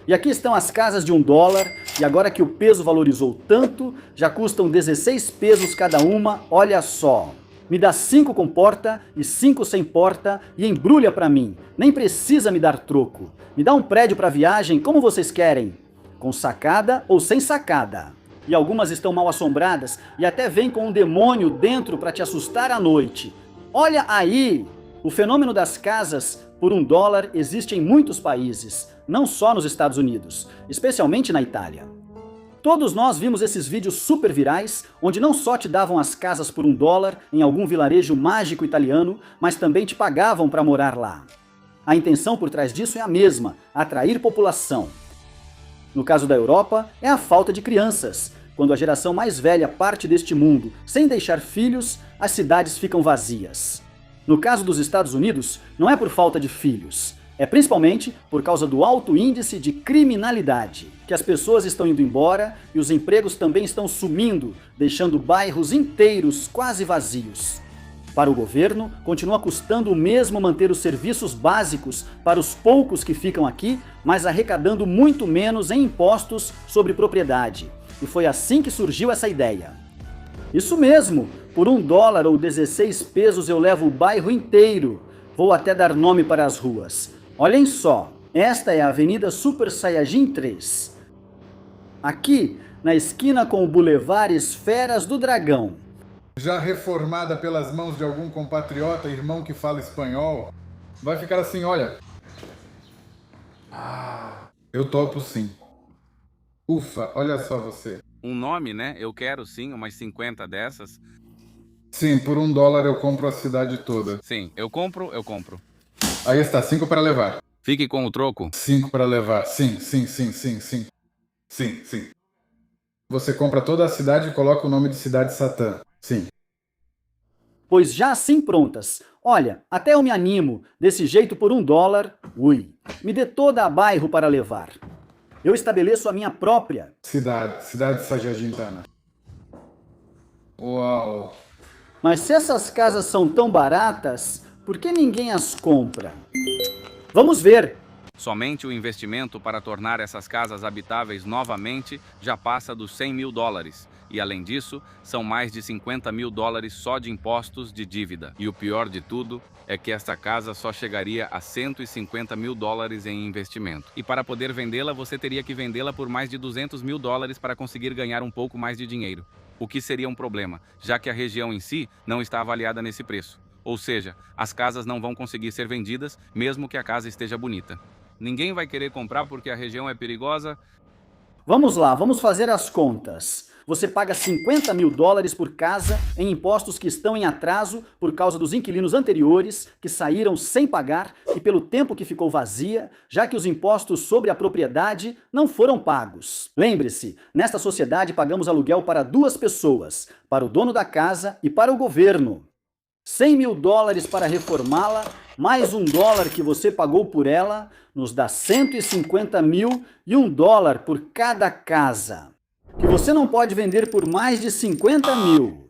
E aqui estão as casas de $1, e agora que o peso valorizou tanto, já custam 16 pesos cada uma, olha só. Me dá 5 com porta e 5 sem porta e embrulha pra mim. Nem precisa me dar troco. Me dá um prédio pra viagem, como vocês querem? Com sacada ou sem sacada? E algumas estão mal assombradas e até vêm com um demônio dentro pra te assustar à noite. Olha aí! O fenômeno das casas por $1 existe em muitos países, não só nos Estados Unidos, especialmente na Itália. Todos nós vimos esses vídeos super virais, onde não só te davam as casas por $1 em algum vilarejo mágico italiano, mas também te pagavam para morar lá. A intenção por trás disso é a mesma, atrair população. No caso da Europa, é a falta de crianças. Quando a geração mais velha parte deste mundo sem deixar filhos, as cidades ficam vazias. No caso dos Estados Unidos, não é por falta de filhos. É principalmente por causa do alto índice de criminalidade, que as pessoas estão indo embora e os empregos também estão sumindo, deixando bairros inteiros quase vazios. Para o governo, continua custando o mesmo manter os serviços básicos para os poucos que ficam aqui, mas arrecadando muito menos em impostos sobre propriedade. E foi assim que surgiu essa ideia. Isso mesmo, por $1 ou 16 pesos eu levo o bairro inteiro. Vou até dar nome para as ruas. Olhem só, esta é a Avenida Super Saiyajin 3. Aqui, na esquina com o Boulevard Esferas do Dragão. Já reformada pelas mãos de algum compatriota, irmão que fala espanhol, vai ficar assim, olha. Eu topo sim. Ufa, olha só você. Um nome, né? Eu quero sim, umas 50 dessas. Sim, por $1 eu compro a cidade toda. Sim, eu compro. Aí está, 5 para levar. Fique com o troco. 5 para levar, sim. Você compra toda a cidade e coloca o nome de Cidade Satã, sim. Pois já assim prontas. Olha, até eu me animo, desse jeito por $1, ui, me dê toda a bairro para levar. Eu estabeleço a minha própria Cidade Sajajintana. Uau! Mas se essas casas são tão baratas, por que ninguém as compra? Vamos ver! Somente o investimento para tornar essas casas habitáveis novamente já passa dos $100 mil. E além disso, são mais de $50 mil só de impostos de dívida. E o pior de tudo é que esta casa só chegaria a $150 mil em investimento. E para poder vendê-la, você teria que vendê-la por mais de $200 mil para conseguir ganhar um pouco mais de dinheiro. O que seria um problema, já que a região em si não está avaliada nesse preço. Ou seja, as casas não vão conseguir ser vendidas, mesmo que a casa esteja bonita. Ninguém vai querer comprar porque a região é perigosa. Vamos lá, vamos fazer as contas. Você paga $50 mil por casa em impostos que estão em atraso por causa dos inquilinos anteriores que saíram sem pagar e pelo tempo que ficou vazia, já que os impostos sobre a propriedade não foram pagos. Lembre-se, nesta sociedade pagamos aluguel para 2 pessoas, para o dono da casa e para o governo. $100 mil para reformá-la, mais $1 que você pagou por ela, nos dá 150 mil e $1 por cada casa, que você não pode vender por mais de 50 mil.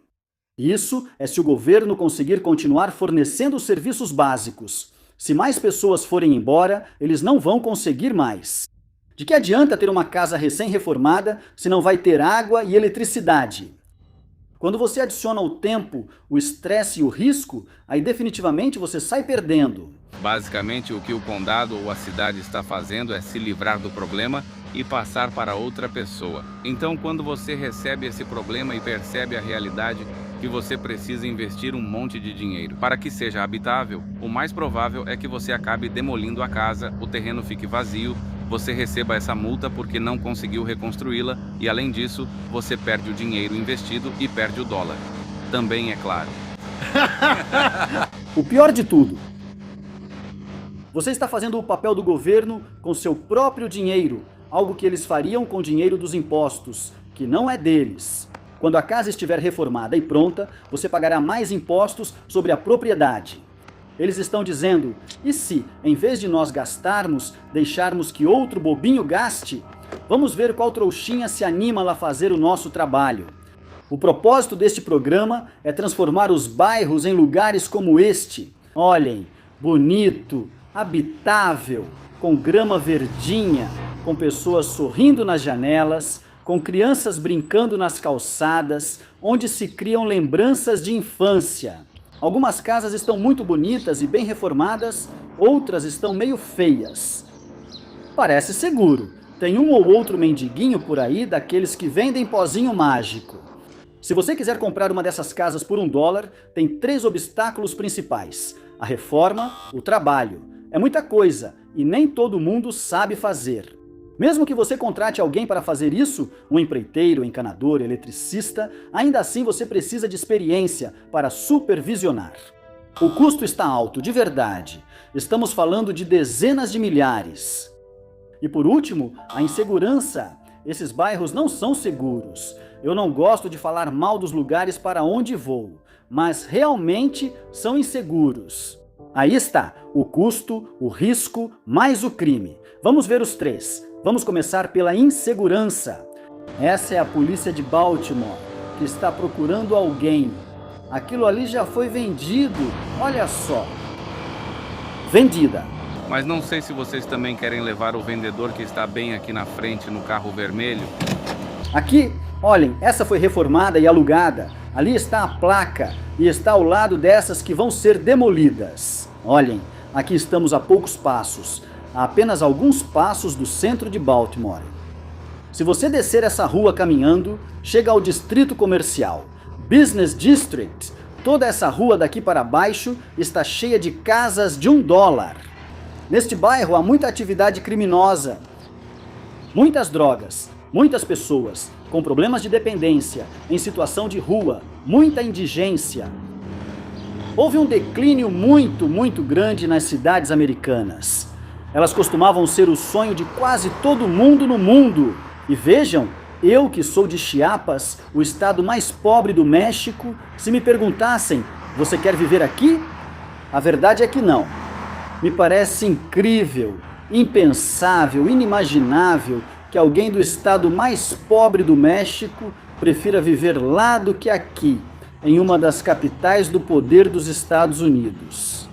Isso é se o governo conseguir continuar fornecendo os serviços básicos. Se mais pessoas forem embora, eles não vão conseguir mais. De que adianta ter uma casa recém-reformada se não vai ter água e eletricidade? Quando você adiciona o tempo, o estresse e o risco, aí definitivamente você sai perdendo. Basicamente, o que o condado ou a cidade está fazendo é se livrar do problema e passar para outra pessoa. Então, quando você recebe esse problema e percebe a realidade que você precisa investir um monte de dinheiro para que seja habitável, o mais provável é que você acabe demolindo a casa, o terreno fique vazio, você receba essa multa porque não conseguiu reconstruí-la e, além disso, você perde o dinheiro investido e perde o dólar. Também é claro. O pior de tudo, você está fazendo o papel do governo com seu próprio dinheiro, algo que eles fariam com o dinheiro dos impostos, que não é deles. Quando a casa estiver reformada e pronta, você pagará mais impostos sobre a propriedade. Eles estão dizendo, e se, em vez de nós gastarmos, deixarmos que outro bobinho gaste? Vamos ver qual trouxinha se anima a fazer o nosso trabalho. O propósito deste programa é transformar os bairros em lugares como este. Olhem, bonito, habitável, com grama verdinha, com pessoas sorrindo nas janelas, com crianças brincando nas calçadas, onde se criam lembranças de infância. Algumas casas estão muito bonitas e bem reformadas, outras estão meio feias. Parece seguro. Tem um ou outro mendiguinho por aí daqueles que vendem pozinho mágico. Se você quiser comprar uma dessas casas por $1, tem 3 obstáculos principais: a reforma, o trabalho. É muita coisa e nem todo mundo sabe fazer. Mesmo que você contrate alguém para fazer isso, um empreiteiro, encanador, eletricista, ainda assim você precisa de experiência para supervisionar. O custo está alto, de verdade. Estamos falando de dezenas de milhares. E por último, a insegurança. Esses bairros não são seguros. Eu não gosto de falar mal dos lugares para onde vou, mas realmente são inseguros. Aí está, o custo, o risco, mais o crime. Vamos ver os 3. Vamos começar pela insegurança. Essa é a polícia de Baltimore, que está procurando alguém. Aquilo ali já foi vendido, olha só. Vendida. Mas não sei se vocês também querem levar o vendedor que está bem aqui na frente no carro vermelho. Aqui, olhem, essa foi reformada e alugada. Ali está a placa e está ao lado dessas que vão ser demolidas. Olhem, aqui estamos a poucos passos, a apenas alguns passos do centro de Baltimore. Se você descer essa rua caminhando, chega ao distrito comercial, Business District. Toda essa rua daqui para baixo está cheia de casas de $1. Neste bairro há muita atividade criminosa, muitas drogas, muitas pessoas com problemas de dependência, em situação de rua, muita indigência. Houve um declínio muito grande nas cidades americanas. Elas costumavam ser o sonho de quase todo mundo no mundo. E vejam, eu que sou de Chiapas, o estado mais pobre do México, se me perguntassem, você quer viver aqui? A verdade é que não. Me parece incrível, impensável, inimaginável que alguém do estado mais pobre do México prefira viver lá do que aqui, em uma das capitais do poder dos Estados Unidos.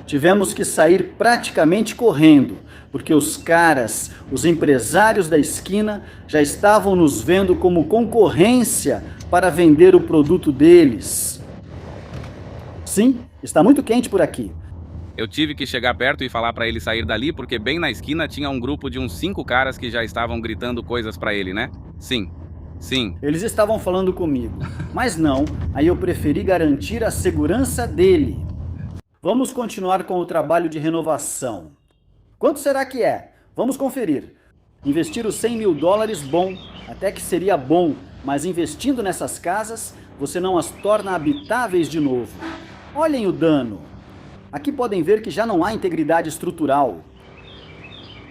Tivemos que sair praticamente correndo, porque os caras, os empresários da esquina, já estavam nos vendo como concorrência para vender o produto deles. Sim, está muito quente por aqui. Eu tive que chegar perto e falar para ele sair dali, porque bem na esquina tinha um grupo de uns 5 caras que já estavam gritando coisas para ele, né? Sim. Eles estavam falando comigo, mas não, aí eu preferi garantir a segurança dele. Vamos continuar com o trabalho de renovação. Quanto será que é? Vamos conferir. Investir os $100 mil, bom, até que seria bom, mas investindo nessas casas, você não as torna habitáveis de novo. Olhem o dano. Aqui podem ver que já não há integridade estrutural.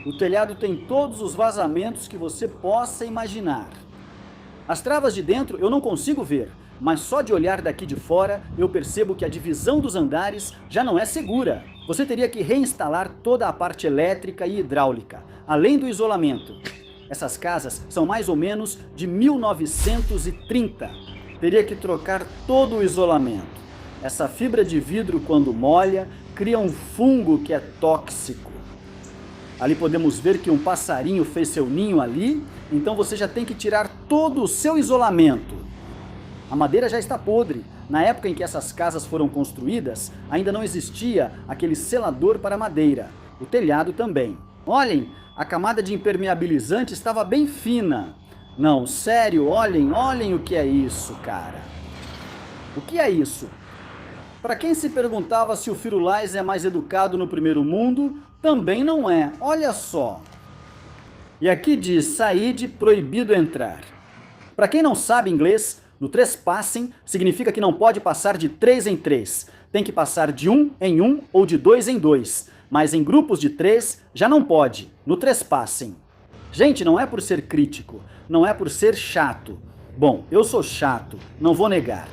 O telhado tem todos os vazamentos que você possa imaginar. As travas de dentro eu não consigo ver, mas só de olhar daqui de fora eu percebo que a divisão dos andares já não é segura. Você teria que reinstalar toda a parte elétrica e hidráulica, além do isolamento. Essas casas são mais ou menos de 1930. Teria que trocar todo o isolamento. Essa fibra de vidro, quando molha, cria um fungo que é tóxico. Ali podemos ver que um passarinho fez seu ninho ali, então você já tem que tirar todo o seu isolamento. A madeira já está podre. Na época em que essas casas foram construídas, ainda não existia aquele selador para madeira. O telhado também. Olhem, a camada de impermeabilizante estava bem fina. Não, sério, olhem o que é isso, cara. O que é isso? Para quem se perguntava se o Firulais é mais educado no primeiro mundo, também não é, olha só. E aqui diz, Said, proibido entrar. Para quem não sabe inglês, no trespassing significa que não pode passar de 3 em 3. Tem que passar de 1 em 1 ou de 2 em 2. Mas em grupos de 3 já não pode, no trespassing. Gente, não é por ser crítico, não é por ser chato. Bom, eu sou chato, não vou negar.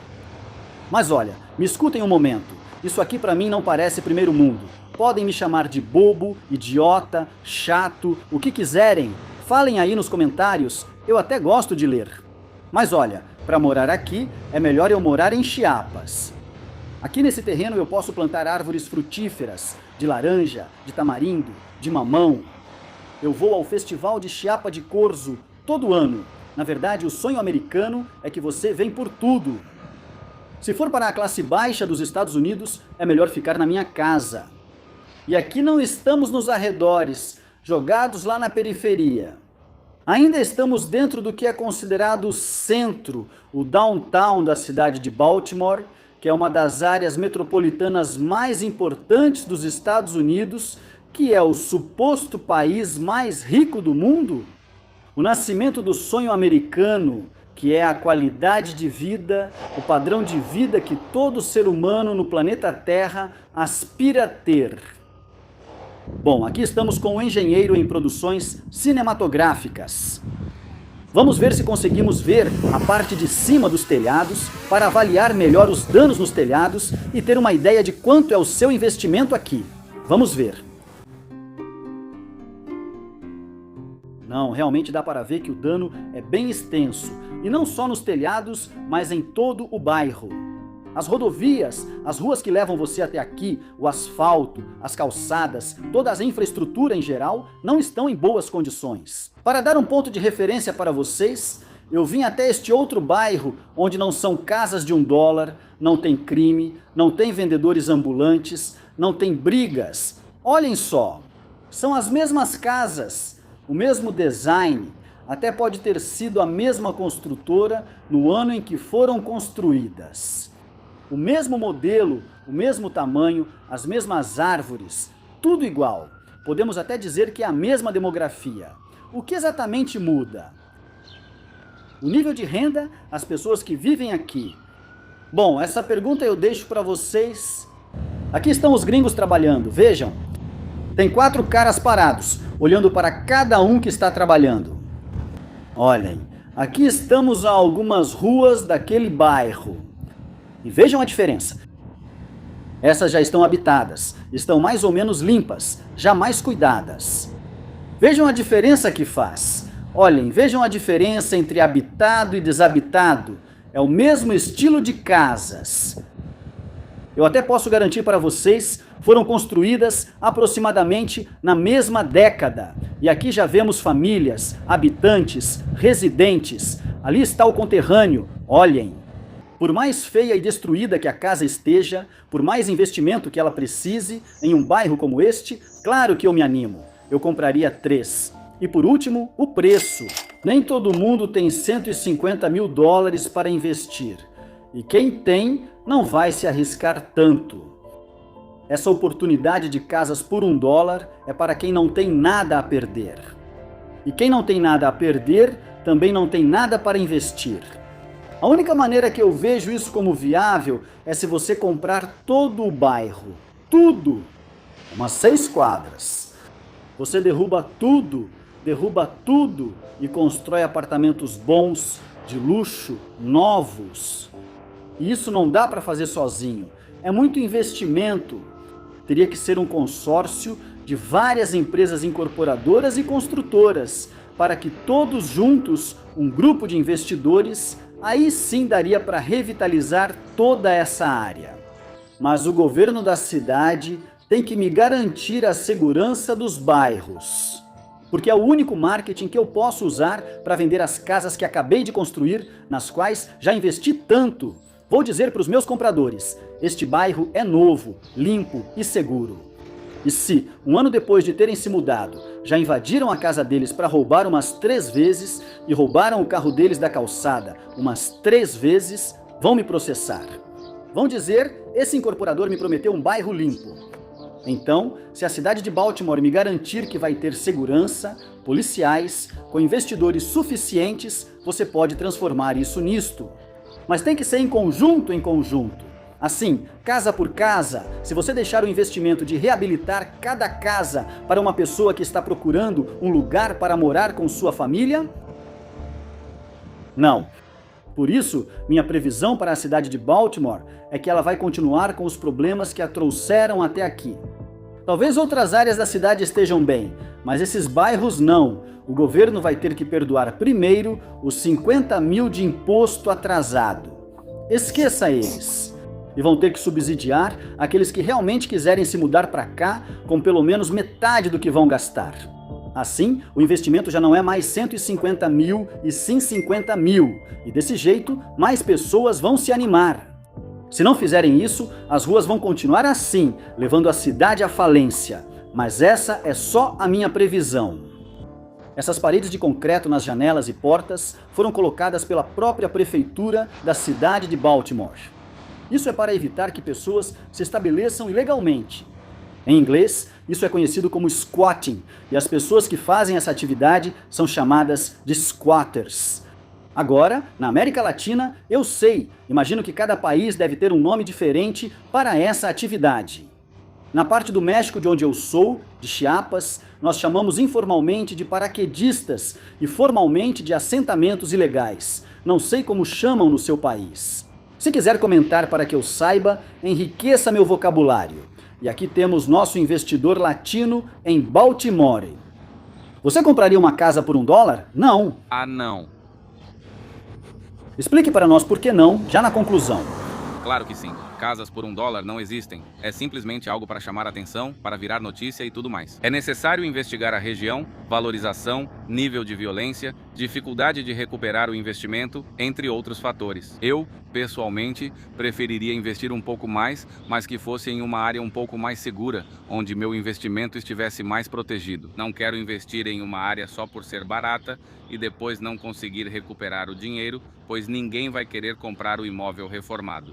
Mas olha, me escutem um momento. Isso aqui pra mim não parece primeiro mundo. Podem me chamar de bobo, idiota, chato, o que quiserem. Falem aí nos comentários, eu até gosto de ler. Mas olha, para morar aqui é melhor eu morar em Chiapas. Aqui nesse terreno eu posso plantar árvores frutíferas, de laranja, de tamarindo, de mamão. Eu vou ao Festival de Chiapa de Corzo todo ano. Na verdade, o sonho americano é que você vem por tudo. Se for para a classe baixa dos Estados Unidos, é melhor ficar na minha casa. E aqui não estamos nos arredores, jogados lá na periferia. Ainda estamos dentro do que é considerado o centro, o downtown da cidade de Baltimore, que é uma das áreas metropolitanas mais importantes dos Estados Unidos, que é o suposto país mais rico do mundo. O nascimento do sonho americano, que é a qualidade de vida, o padrão de vida que todo ser humano no planeta Terra aspira a ter. Bom, aqui estamos com um engenheiro em produções cinematográficas. Vamos ver se conseguimos ver a parte de cima dos telhados para avaliar melhor os danos nos telhados e ter uma ideia de quanto é o seu investimento aqui. Vamos ver. Não, realmente dá para ver que o dano é bem extenso, e não só nos telhados, mas em todo o bairro. As rodovias, as ruas que levam você até aqui, o asfalto, as calçadas, toda a infraestrutura em geral, não estão em boas condições. Para dar um ponto de referência para vocês, eu vim até este outro bairro, onde não são casas de $1, não tem crime, não tem vendedores ambulantes, não tem brigas. Olhem só, são as mesmas casas, o mesmo design, até pode ter sido a mesma construtora no ano em que foram construídas. O mesmo modelo, o mesmo tamanho, as mesmas árvores, tudo igual. Podemos até dizer que é a mesma demografia. O que exatamente muda? O nível de renda, as pessoas que vivem aqui. Bom, essa pergunta eu deixo para vocês. Aqui estão os gringos trabalhando, vejam. Tem 4 caras parados, olhando para cada um que está trabalhando. Olhem, aqui estamos a algumas ruas daquele bairro. E vejam a diferença. Essas já estão habitadas, estão mais ou menos limpas, já mais cuidadas. Vejam a diferença que faz. Olhem, vejam a diferença entre habitado e desabitado. É o mesmo estilo de casas. Eu até posso garantir para vocês, foram construídas aproximadamente na mesma década. E aqui já vemos famílias, habitantes, residentes. Ali está o conterrâneo, olhem. Por mais feia e destruída que a casa esteja, por mais investimento que ela precise, em um bairro como este, claro que eu me animo. Eu compraria 3. E por último, o preço. Nem todo mundo tem $150 mil para investir. E quem tem, não vai se arriscar tanto. Essa oportunidade de casas por $1 é para quem não tem nada a perder. E quem não tem nada a perder, também não tem nada para investir. A única maneira que eu vejo isso como viável é se você comprar todo o bairro. Tudo! Umas 6 quadras. Você derruba tudo e constrói apartamentos bons, de luxo, novos. E isso não dá para fazer sozinho. É muito investimento. Teria que ser um consórcio de várias empresas incorporadoras e construtoras, para que todos juntos, um grupo de investidores, aí sim daria para revitalizar toda essa área. Mas o governo da cidade tem que me garantir a segurança dos bairros. Porque é o único marketing que eu posso usar para vender as casas que acabei de construir, nas quais já investi tanto. Vou dizer para os meus compradores, este bairro é novo, limpo e seguro. E se, um ano depois de terem se mudado, já invadiram a casa deles para roubar umas 3 vezes e roubaram o carro deles da calçada umas 3 vezes, vão me processar. Vão dizer, esse incorporador me prometeu um bairro limpo. Então, se a cidade de Baltimore me garantir que vai ter segurança, policiais, com investidores suficientes, você pode transformar isso nisto. Mas tem que ser em conjunto. Assim, casa por casa, se você deixar o investimento de reabilitar cada casa para uma pessoa que está procurando um lugar para morar com sua família? Não. Por isso, minha previsão para a cidade de Baltimore é que ela vai continuar com os problemas que a trouxeram até aqui. Talvez outras áreas da cidade estejam bem, mas esses bairros não. O governo vai ter que perdoar primeiro os 50 mil de imposto atrasado. Esqueça eles. E vão ter que subsidiar aqueles que realmente quiserem se mudar para cá com pelo menos metade do que vão gastar. Assim, o investimento já não é mais 150 mil e sim 50 mil. E desse jeito, mais pessoas vão se animar. Se não fizerem isso, as ruas vão continuar assim, levando a cidade à falência. Mas essa é só a minha previsão. Essas paredes de concreto nas janelas e portas foram colocadas pela própria prefeitura da cidade de Baltimore. Isso é para evitar que pessoas se estabeleçam ilegalmente. Em inglês, isso é conhecido como squatting, e as pessoas que fazem essa atividade são chamadas de squatters. Agora, na América Latina, eu sei, imagino que cada país deve ter um nome diferente para essa atividade. Na parte do México de onde eu sou, de Chiapas, nós chamamos informalmente de paraquedistas e formalmente de assentamentos ilegais. Não sei como chamam no seu país. Se quiser comentar para que eu saiba, enriqueça meu vocabulário. E aqui temos nosso investidor latino em Baltimore. Você compraria uma casa por $1? Não. Ah, não. Explique para nós por que não, já na conclusão. Claro que sim. Casas por $1 não existem. É simplesmente algo para chamar atenção, para virar notícia e tudo mais. É necessário investigar a região, valorização, nível de violência, dificuldade de recuperar o investimento, entre outros fatores. Eu, pessoalmente, preferiria investir um pouco mais, mas que fosse em uma área um pouco mais segura, onde meu investimento estivesse mais protegido. Não quero investir em uma área só por ser barata e depois não conseguir recuperar o dinheiro, pois ninguém vai querer comprar o imóvel reformado.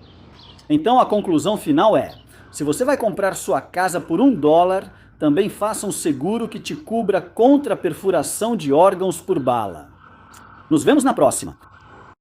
Então a conclusão final é, se você vai comprar sua casa por $1, também faça um seguro que te cubra contra a perfuração de órgãos por bala. Nos vemos na próxima.